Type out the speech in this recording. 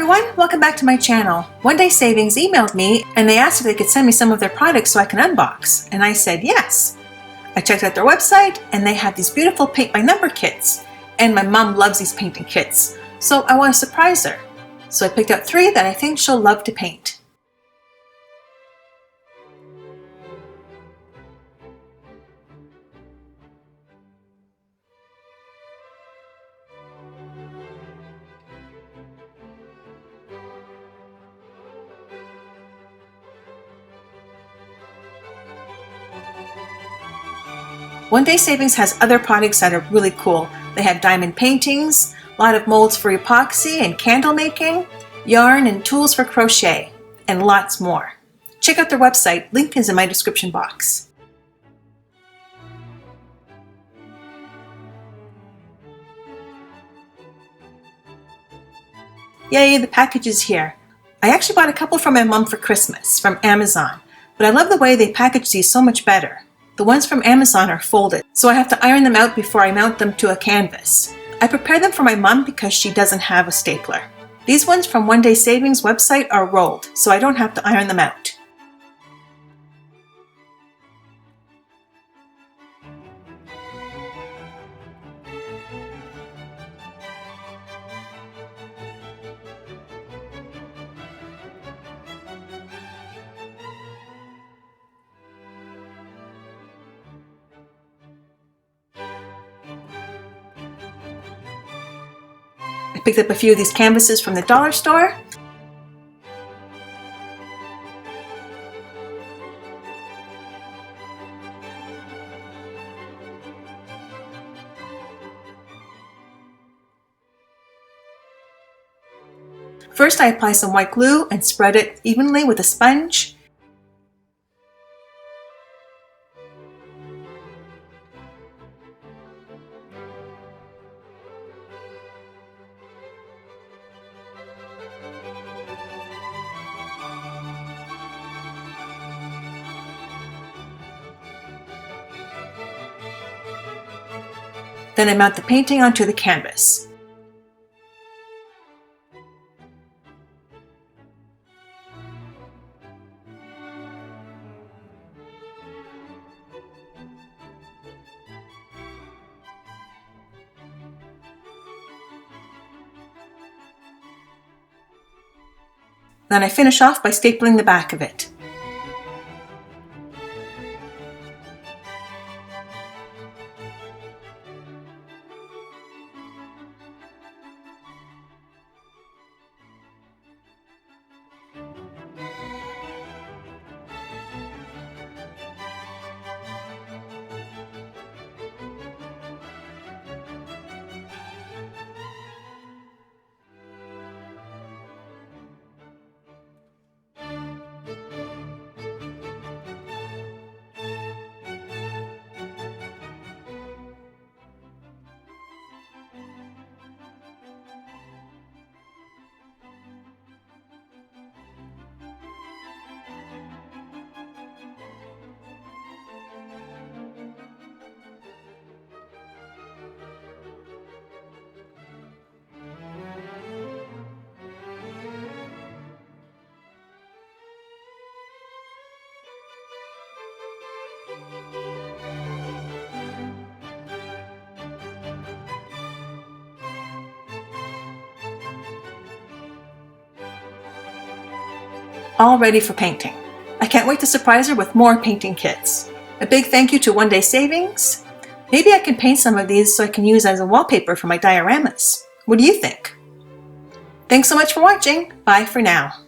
everyone, welcome back to my channel. One Day Savings emailed me and they asked if they could send me some of their products so I can unbox, and I said yes. I checked out their website and they have these beautiful paint by number kits, and my mom loves these painting kits, so I want to surprise her. So I picked out 3 that I think she'll love to paint. One Day Savings has other products that are really cool. They have diamond paintings, a lot of molds for epoxy and candle making, yarn and tools for crochet, and lots more. Check out their website, link is in my description box. Yay, the package is here. I actually bought a couple for my mom for Christmas from Amazon, but I love the way they package these so much better. The ones from Amazon are folded, so I have to iron them out before I mount them to a canvas. I prepared them for my mom because she doesn't have a stapler. These ones from One Day Savings website are rolled, so I don't have to iron them out. I picked up a few of these canvases from the dollar store. First, I apply some white glue and spread it evenly with a sponge. Then I mount the painting onto the canvas. Then I finish off by stapling the back of it. All ready for painting. I can't wait to surprise her with more painting kits. A big thank you to One Day Savings. Maybe I can paint some of these so I can use as a wallpaper for my dioramas. What do you think? Thanks so much for watching. Bye for now.